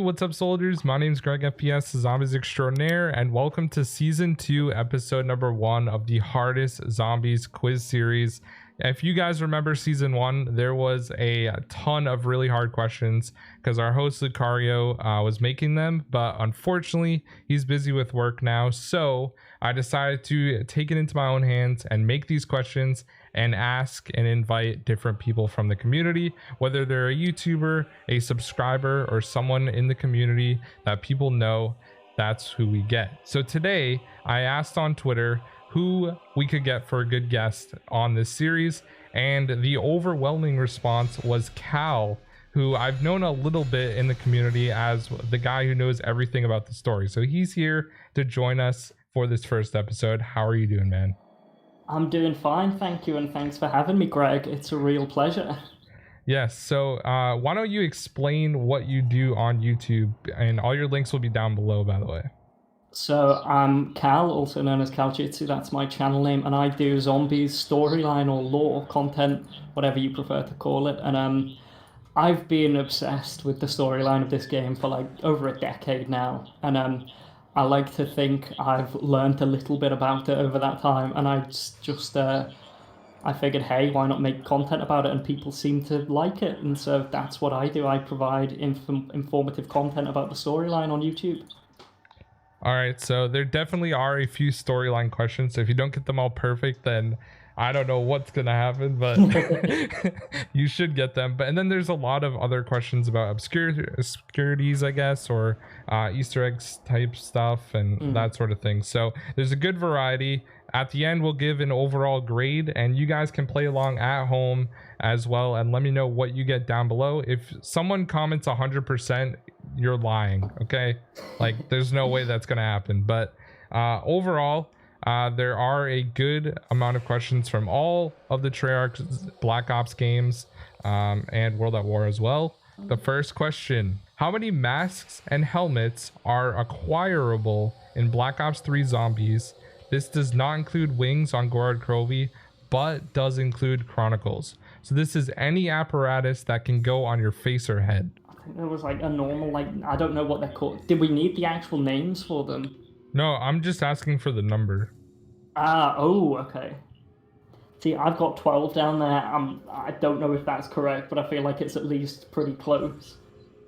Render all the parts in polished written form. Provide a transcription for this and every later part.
what's up, soldiers? My name is GregFPS, the Zombies Extraordinaire, and welcome to Season 2, Episode number 1 of the Hardest Zombies quiz series. If you guys remember Season 1, there was a ton of really hard questions because our host Lucario was making them, but unfortunately, he's busy with work now, so I decided to take it into my own hands and make these questions and ask and invite different people from the community, whether they're a YouTuber, a subscriber, or someone in the community that people know. That's who we get. So today I asked on Twitter who we could get for a good guest on this series, and the overwhelming response was Cal, who I've known a little bit in the community as the guy who knows everything about the story. So he's here to join us for this first episode. How are you doing, man? I'm doing fine, thank you, and thanks for having me, Greg. It's a real pleasure. Yes, so why don't you explain what you do on YouTube, and all your links will be down below, by the way. So I'm Cal, also known as Caljitsu, that's my channel name, and I do zombies storyline or lore content, whatever you prefer to call it. And I've been obsessed with the storyline of this game for like over a decade now, and I like to think I've learned a little bit about it over that time, and I figured, hey, why not make content about it? And people seem to like it, and so that's what I do. I provide informative content about the storyline on YouTube. All right, so there definitely are a few storyline questions, so if you don't get them all perfect, then I don't know what's gonna happen, but you should get them. And then there's a lot of other questions about obscurities, I guess, or Easter eggs type stuff and that sort of thing. So there's a good variety. At the end, we'll give an overall grade, and you guys can play along at home as well, and let me know what you get down below. If someone comments 100%, you're lying, okay? Like, there's no way that's gonna happen. But overall, there are a good amount of questions from all of the Treyarch's Black Ops games and World at War as well. The first question: how many masks and helmets are acquirable in Black Ops 3 Zombies? This does not include wings on GORODKROVI, but does include Chronicles. So this is any apparatus that can go on your face or head. I think there was like a normal, like, I don't know what they're called. Did we need the actual names for them? No, I'm just asking for the number. Oh, okay. See, I've got 12 down there. I don't know if that's correct, but I feel like it's at least pretty close,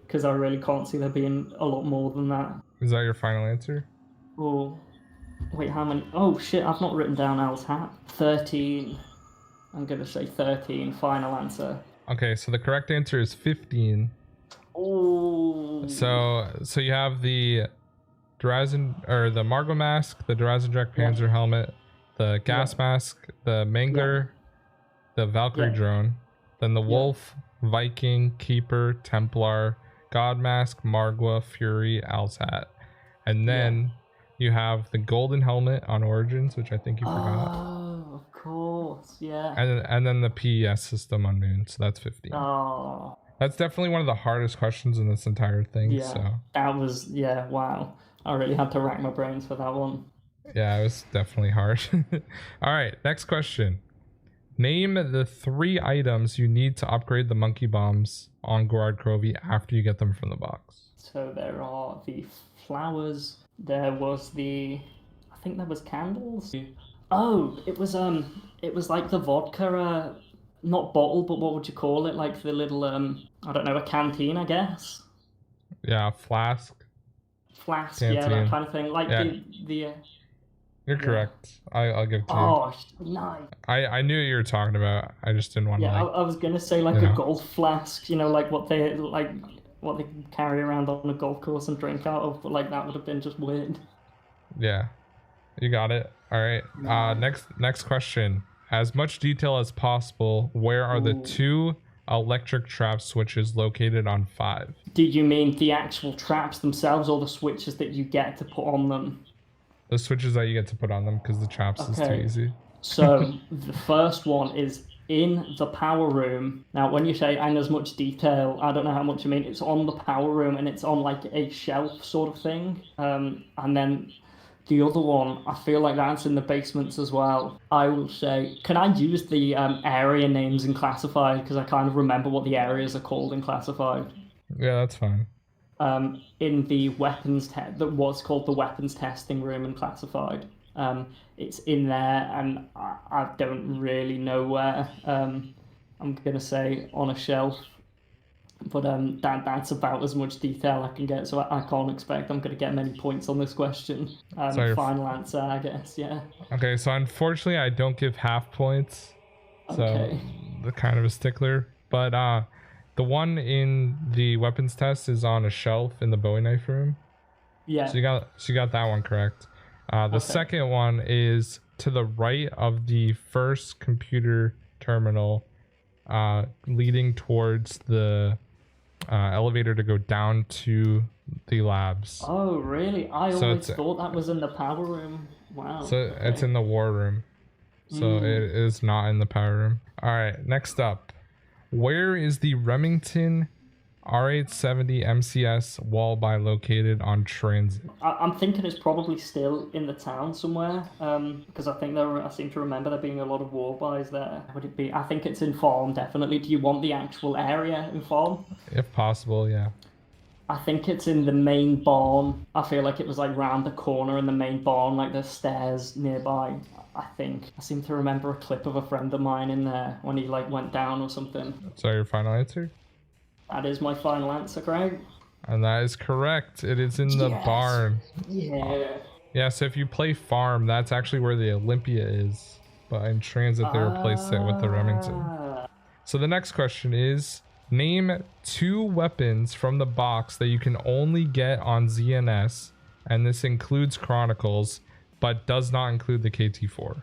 because I really can't see there being a lot more than that. Is that your final answer? Oh, wait, how many? Oh shit, I've not written down Al's hat. 13. I'm gonna say 13. Final answer. Okay, so the correct answer is 15. Oh. So you have the the Margot mask, the Drazendrack Panzer helmet, the gas mask, the Mangler, the Valkyrie drone, then the Wolf, Viking, Keeper, Templar, God mask, Margwa, Fury, Al's hat, and then you have the golden helmet on Origins, which I think you forgot. Oh, of course, yeah. And then the PES system on Moon, so that's 15. Oh. That's definitely one of the hardest questions in this entire thing. Yeah, so that was, wow. I really had to rack my brains for that one. Yeah, it was definitely hard. All right, next question. Name the 3 items you need to upgrade the monkey bombs on GORODKROVI after you get them from the box. So there are the flowers. There was I think there was candles. Oh, it was like the vodka, not bottle, but what would you call it? Like the little, I don't know, a canteen, I guess. Yeah, flask. Canteen. Yeah, that kind of thing. Like the You're correct. I'll give it to you. Oh, nice. I knew what you were talking about. I just didn't want to. Yeah, I was gonna say like a golf flask. You know, like what they carry around on a golf course and drink out of. But like that would have been just weird. Yeah, you got it. All right. Next question. As much detail as possible. Where are the 2 electric trap switches located on 5? Do you mean the actual traps themselves, or the switches that you get to put on them? The switches that you get to put on them, because the traps is too easy. So the first one is in the power room. Now, when you say "and as much detail," I don't know how much you mean. It's on the power room, and it's on like a shelf sort of thing. And then the other one, I feel like that's in the basements as well. I will say, can I use the area names in Classified? Because I kind of remember what the areas are called in Classified. Yeah, that's fine. in the weapons what's called the weapons testing room and classified. It's in there, and I don't really know where. I'm gonna say on a shelf, but that's about as much detail I can get. So I can't expect I'm gonna get many points on this question. Final answer, I guess. Yeah. Okay, so unfortunately, I don't give half points. So Okay. the kind of a stickler, but the one in the weapons test is on a shelf in the Bowie knife room. Yeah. So you got that one correct. The second one is to the right of the first computer terminal, leading towards the elevator to go down to the labs. Oh, really? I always thought that was in the power room. Wow. So it's in the war room. So it is not in the power room. All right, next up. Where is the Remington R870 MCS WALLBUY located on Transit? I'm thinking it's probably still in the town somewhere, because I seem to remember there being a lot of WALLBUYs there. Would it be? I think it's in Farm, definitely. Do you want the actual area in Farm? If possible, yeah. I think it's in the main barn. I feel like it was like round the corner in the main barn, like there's stairs nearby. I think I seem to remember a clip of a friend of mine in there when he like went down or something. So your final answer? That is my final answer, Greg. And that is correct. It is in the barn. Yeah. Yeah, so if you play Farm, that's actually where the Olympia is. But in Transit, they replaced it with the Remington. So the next question is, name 2 weapons from the box that you can only get on ZNS, and this includes Chronicles, but does not include the KT4.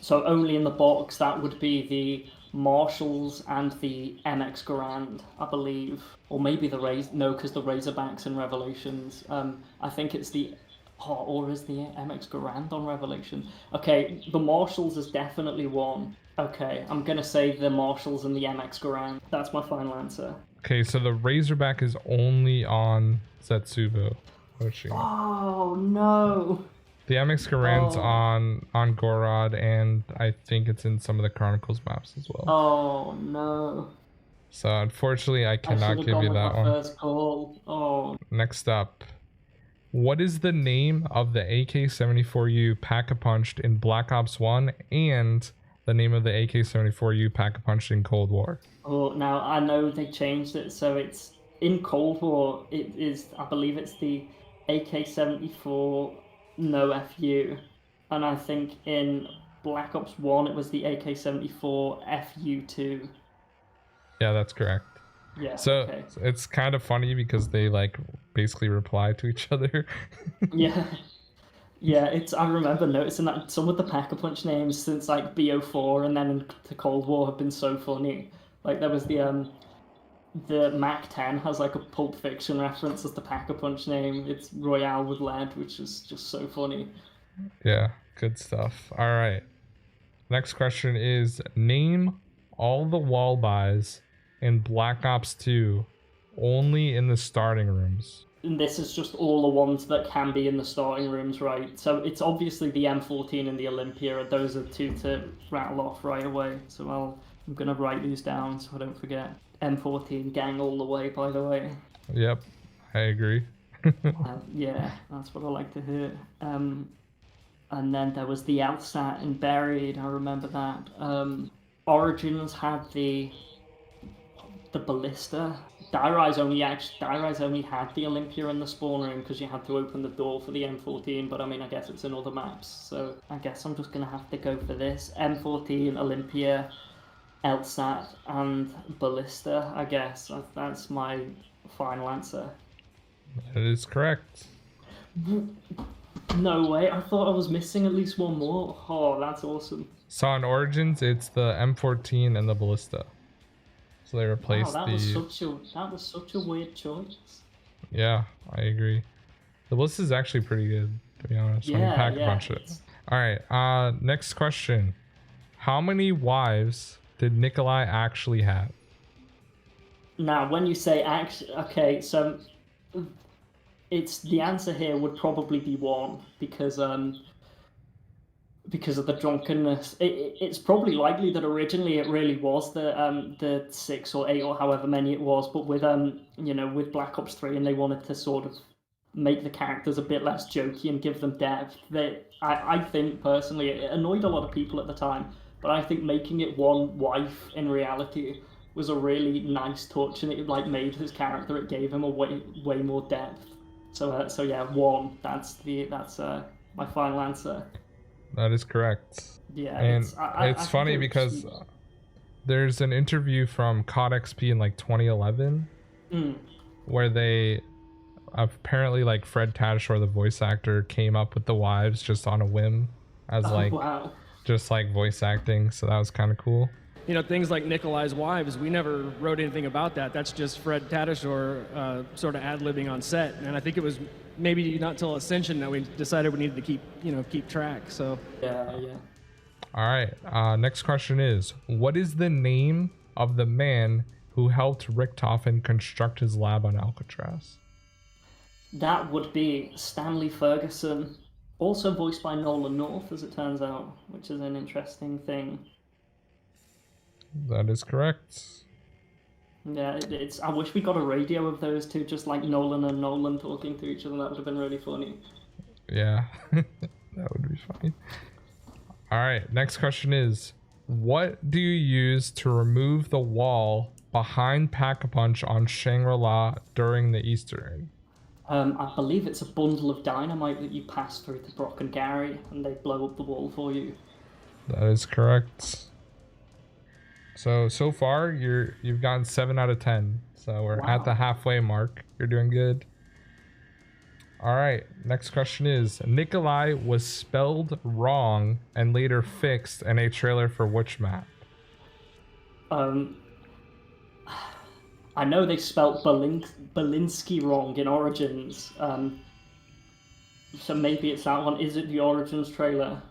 So only in the box, that would be the Marshalls and the MX Garand, I believe. Or maybe the because the Razorbacks in Revelations. I think it's the... or is the MX Garand on Revelation? Okay, the Marshalls is definitely one. Okay, I'm gonna say the Marshalls and the MX Garand. That's my final answer. Okay, so the Razorback is only on Zetsubo. Oh, no. The MX Garand's on GOROD, and I think it's in some of the Chronicles maps as well. Oh, no. So unfortunately, I cannot give you that one. First call. Oh. Next up. What is the name of the AK-74U Pack-a-Punched in Black Ops 1 and the name of the AK-74U Pack-a-Punched in Cold War? Oh, now I know they changed it, so it's in Cold War. It is, I believe it's the AK-74 No FU, and I think in Black Ops 1 it was the AK-74 FU2. Yeah, that's correct. Yeah. So it's kind of funny because they like basically reply to each other. Yeah. Yeah, I remember noticing that some of the Pack-a-Punch names since like BO4 and then into Cold War have been so funny. Like there was the MAC-10 has like a Pulp Fiction reference as the Pack-a-Punch name. It's Royale with lead, which is just so funny. Yeah, good stuff. All right. Next question is, name all the WALLBUYs in Black Ops 2 only in the starting rooms. And this is just all the ones that can be in the starting rooms, right? So it's obviously the M14 and the Olympia. Those are 2 to rattle off right away. So I'm going to write these down so I don't forget. M14 gang all the way, by the way. Yep, I agree. Yeah, that's what I like to hear. And then there was the LSAT and Buried, I remember that. Origins had the Ballista. Dairei's only had the Olympia in the spawn room because you had to open the door for the M14, but I mean, I guess it's in other maps, so I guess I'm just going to have to go for this. M14, Olympia, LSAT, and Ballista, I guess. That's my final answer. That is correct. No way, I thought I was missing at least one more. Oh, that's awesome. So on Origins, it's the M14 and the Ballista. So they replaced that was such a weird choice. Yeah, I agree. The list is actually pretty good, to be honest, when you pack a bunch of it. Alright, next question. How many wives did Nikolai actually have? Now, when you say actually, okay, so it's the answer here would probably be 1 because because of the drunkenness. It's probably likely that originally it really was the 6 or 8 or however many it was, but with you know, with Black Ops 3, and they wanted to sort of make the characters a bit less jokey and give them depth. I think personally it annoyed a lot of people at the time, but I think making it one wife in reality was a really nice touch, and it like made his character, it gave him a way more depth. So yeah, 1. That's my final answer. That is correct. Yeah, and I it's funny because sweet. there's an interview from COD XP in like 2011 where they apparently, like, Fred Tatasciore, the voice actor, came up with the wives just on a whim as Wow. just like voice acting, so that was kind of cool. You know, things like NIKOLAI'S wives, we never wrote anything about that. That's just Fred Tatasciore sort of ad-libbing on set. And I think it was maybe not till Ascension that we decided we needed to keep track. So Yeah. All right, next question is, what is the name of the man who helped Richtofen construct his lab on Alcatraz? That would be Stanley Ferguson, also voiced by Nolan North, as it turns out, which is an interesting thing. That is correct. Yeah, I wish we got a radio of those two, just like Nolan and Nolan talking to each other. That would have been really funny. Yeah, that would be funny. All right, next question is, what do you use to remove the wall behind Pack-a-Punch on Shangri-La during the Easter egg? I believe it's a bundle of dynamite that you pass through to Brock and Gary, and they blow up the wall for you. That is correct. So far you've gotten 7 out of 10. So we're at the halfway mark. You're doing good. All right, next question is, Nikolai was spelled wrong and later fixed in a trailer for which map? I know they spelt Belinsky wrong in Origins, so maybe it's that one. Is it the Origins trailer?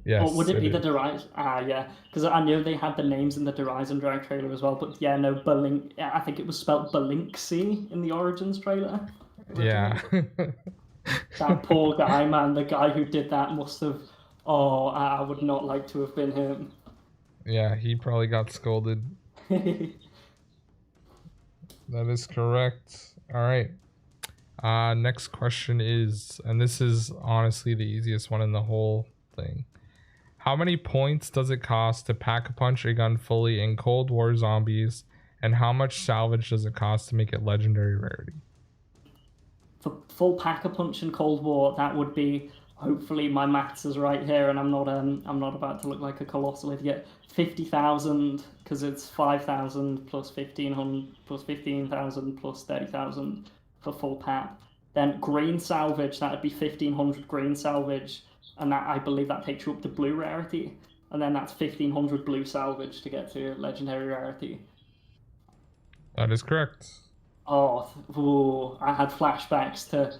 Yes. Or would it be the Derize? Yeah, because I know they had the names in the Derize and Drag trailer as well, but yeah, no, I think it was spelt Belinksy in the Origins trailer. Yeah. That poor guy, man, the guy who did that must have, I would not like to have been him. Yeah, he probably got scolded. That is correct. All right. Next question is, and this is honestly the easiest one in the whole thing. How many points does it cost to Pack-a-Punch a gun fully in Cold War Zombies, and how much salvage does it cost to make it legendary rarity? For full Pack-a-Punch in Cold War, that would be, hopefully my maths is right here, and I'm not about to look like a colossal idiot. 50,000, because it's 5,000 plus 1,500 plus 15,000 plus 30,000 for full PAP. Then green salvage, that would be 1,500 green salvage, and that, I believe that takes you up to blue rarity, and then that's 1,500 blue salvage to get to legendary rarity. That is correct. Oh, I had flashbacks to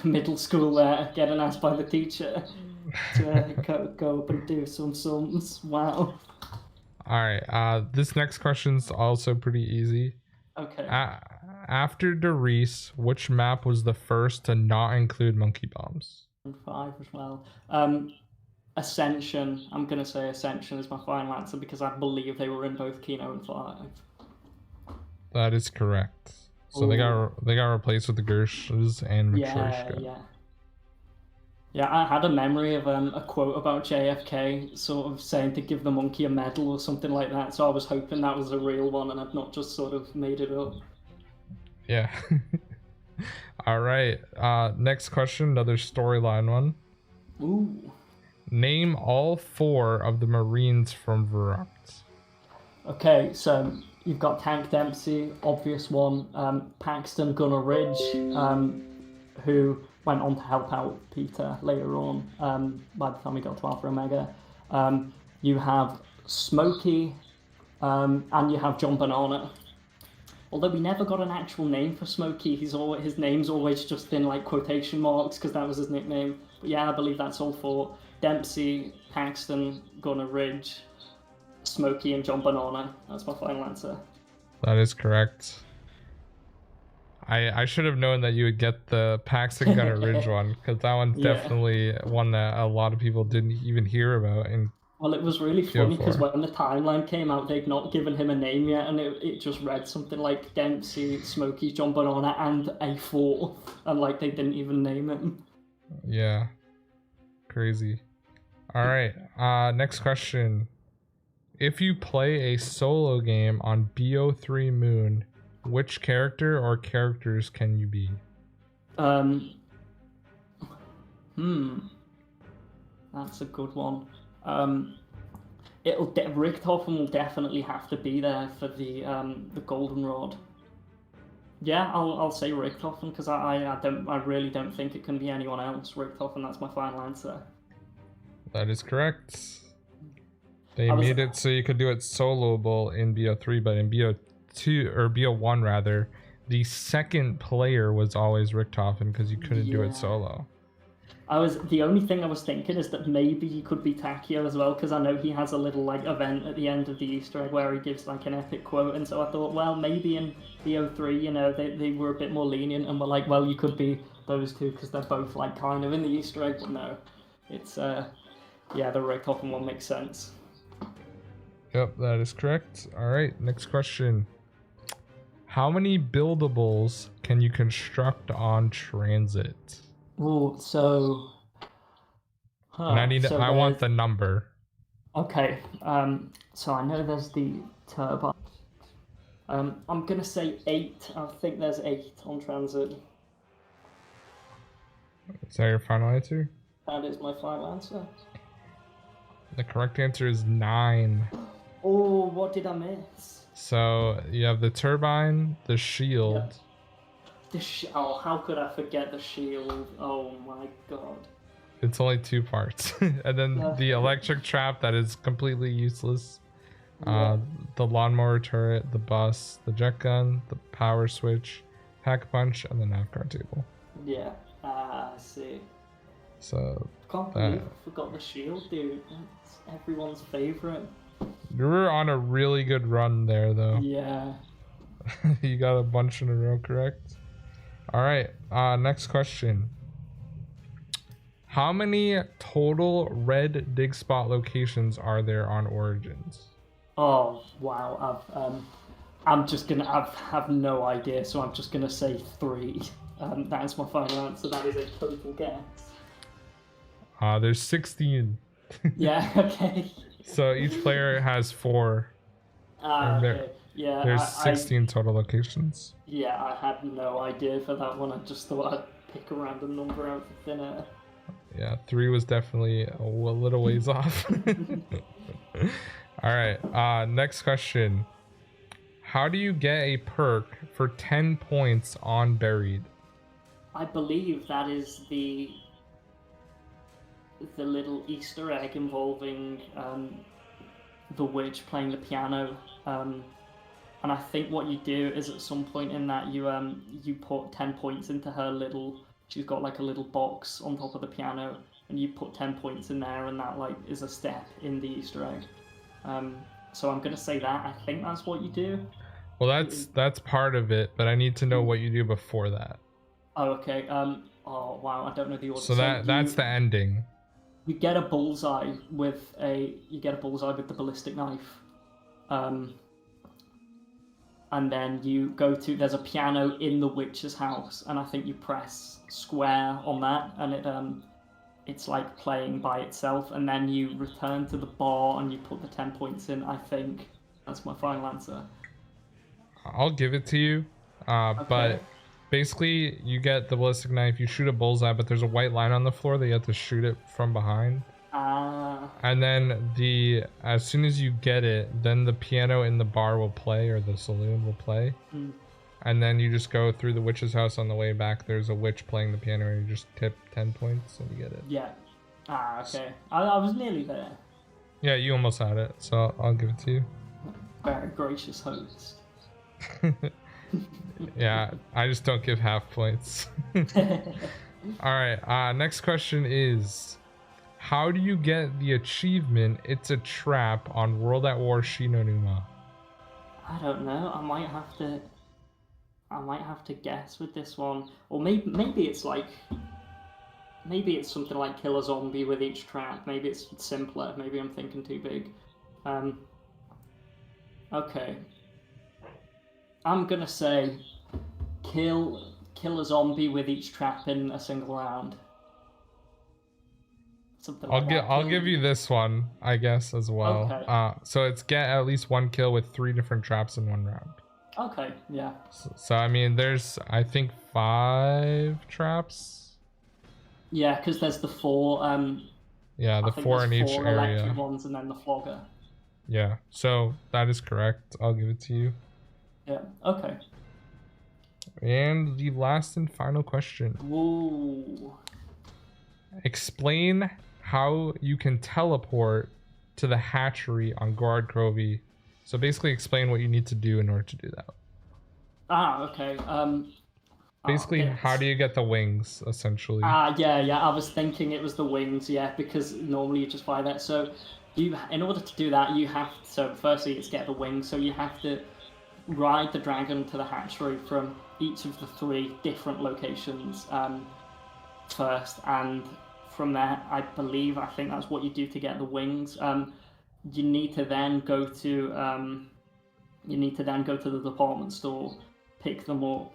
middle school there, getting asked by the teacher to go up and do some sums. Wow. All right. This next question's also pretty easy. Okay. After RIESE, which map was the first to not include monkey bombs? 5 as well. Ascension. I'm gonna say Ascension is my final answer because I believe they were in both Kino and 5. That is correct. So they got replaced with the Gershes and Matryoshka. Yeah, I had a memory of a quote about JFK sort of saying to give the monkey a medal or something like that, so I was hoping that was a real one and I'd not just sort of made it up. Yeah. All right. Next question, another storyline one. Ooh. Name all 4 of the Marines from VERRUCKT. Okay, so you've got Tank Dempsey, obvious one. Paxton Gunner Ridge, who went on to help out Peter later on, by the time he got to Alpha Omega. You have Smokey, and you have John Banana. Although we never got an actual name for Smokey, his name's always just in like quotation marks because that was his nickname. But yeah, I believe that's all 4. Dempsey, Paxton, Gunner Ridge, Smokey, and John Banana. That's my final answer. That is correct. I should have known that you would get the Paxton Gunner Ridge one, because that one's Yeah. definitely one that a lot of people didn't even hear about. And Well, it was really funny because BO4. when the timeline came out, they'd not given him a name yet, and it just read something like Dempsey, Smokey, John Banana, and A4, and like they didn't even name him. Yeah, crazy. All right, next question. If you play a solo game on BO3 Moon, which character or characters can you be? That's a good one. Richtofen will definitely have to be there for the goldenrod. Yeah, I'll say Richtofen because I really don't think it can be anyone else. Richtofen, that's my final answer. That is correct. They made it so you could do it soloable in BO3, but in BO2 or BO1 rather, the second player was always Richtofen because you couldn't do it solo. The only thing I was thinking is that maybe you could be Takio as well, because I know he has a little like event at the end of the Easter egg where he gives like an epic quote, and so I thought, well, maybe in BO3, you know, they were a bit more lenient and were like, well, you could be those two because they're both like kind of in the Easter egg, but no, it's yeah, the Richtofen one makes sense. Yep, that is correct. All right, next question. How many buildables can you construct on Transit? Oh, so. And I want the number. Okay, so I know there's the turbine. I'm gonna say 8. I think there's 8 on Transit. Is that your final answer? That is my final answer. The correct answer is 9. Oh, what did I miss? So you have the turbine, the shield. Yeah. Oh, how could I forget the shield? Oh my god. It's only 2 parts. And then the electric trap that is completely useless. The lawnmower turret, the bus, the jet gun, the power switch, pack punch, and the nav card table. Yeah, I see. So Can't believe I forgot the shield, dude. That's everyone's favorite. you were on a really good run there, though. Yeah. You got a bunch in a row correct. All right, next question. How many total red dig spot locations are there on Origins? Oh wow, I'm just gonna have no idea, so I'm just gonna say 3. That is my final answer. That is a total guess. There's 16. Yeah. Okay. So each player has 4. Okay. Yeah. There's 16 total locations. Yeah, I had no idea for that one. I just thought I'd pick a random number out of thin air. Yeah, 3 was definitely a little ways off. All right, next question. How do you get a perk for 10 points on Buried? I believe that is the little Easter egg involving the witch playing the piano. And I think what you do is at some point in that you put 10 points into her little. She's got like a little box on top of the piano, and you put 10 points in there, and that like is a step in the Easter egg. So I'm gonna say that. I think that's what you do. Well, that's part of it, but I need to know what you do before that. Oh, okay. Oh wow, I don't know the order. So that's the ending. You get a bullseye with the ballistic knife. And then you go to, there's a piano in the witch's house, and I think you press square on that, and it's like playing by itself, and then you return to the bar and you put the 10 points in. I think that's my final answer. I'll give it to you, but basically you get the ballistic knife, you shoot a bullseye, but there's a white line on the floor that you have to shoot it from behind. And then as soon as you get it, then the piano in the bar will play, or the saloon will play. And then you just go through the witch's house. On the way back, there's a witch playing the piano, and you just tip 10 points and you get it. Yeah. Okay. I was nearly there. Yeah, you almost had it, so I'll give it to you. Very gracious host. Yeah, I just don't give half points. All right, next question is, how do you get the achievement It's a Trap on World at War Shi no Numa? I don't know. I might have to I might have to guess with this one, or maybe it's like, maybe it's something like kill a zombie with each trap. Maybe it's simpler. Maybe I'm thinking too big. Okay. I'm gonna say kill a zombie with each trap in a single round. Something like that. I'll give you this one, I guess, as well. Okay. So it's get at least 1 kill with 3 different traps in 1 round. Okay, yeah. So I mean, there's I think 5 traps. Yeah, because there's the 4. Yeah, the 4 in each area. Electric ones and then the flogger. Yeah, so that is correct. I'll give it to you. Yeah. Okay. And the last and final question. Ooh. Explain how you can teleport to the hatchery on GORODKROVI. So basically explain what you need to do in order to do that. Okay. Basically, how do you get the wings, essentially? Yeah. I was thinking it was the wings, yeah, because normally you just fly that. So in order to do that, you have so firstly it's get the wings. So you have to ride the dragon to the hatchery from each of the 3 different locations first, and from there, I think that's what you do to get the wings. You need to then go to the department store, pick them up.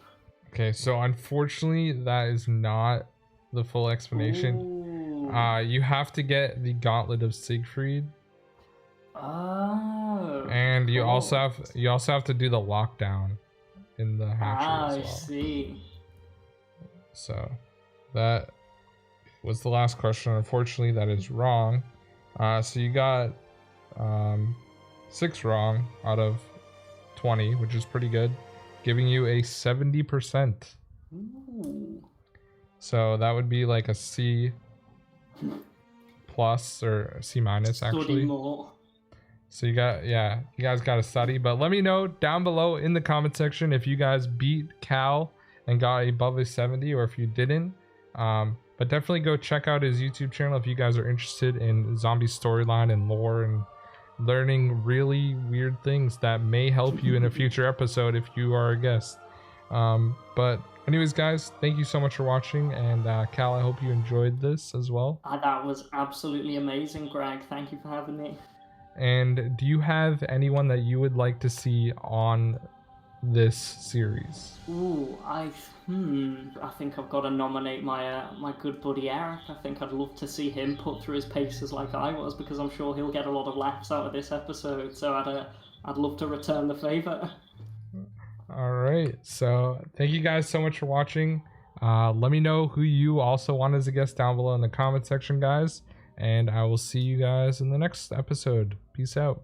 Okay, so unfortunately, that is not the full explanation. Ooh. You have to get the Gauntlet of Siegfried. Oh. And you also have to do the lockdown in the hatchery as well. I see. So that was the last question. Unfortunately, that is wrong. So you got 6 wrong out of 20, which is pretty good, giving you a 70%. Ooh. So that would be like a C plus or a C minus actually. Study more. So you guys got to study, but let me know down below in the comment section if you guys beat Cal and got above a 70 or if you didn't. But definitely go check out his YouTube channel if you guys are interested in zombie storyline and lore and learning really weird things that may help you in a future episode if you are a guest. But anyways, guys, thank you so much for watching, and Cal, I hope you enjoyed this as well. That was absolutely amazing, Greg. Thank you for having me. And do you have anyone that you would like to see on this series? Ooh, I think I've got to nominate my good buddy Eric. I think I'd love to see him put through his paces like I was, because I'm sure he'll get a lot of laughs out of this episode. So I'd love to return the favor. All right, so thank you guys so much for watching. Let me know who you also want as a guest down below in the comment section, guys, and I will see you guys in the next episode. Peace out.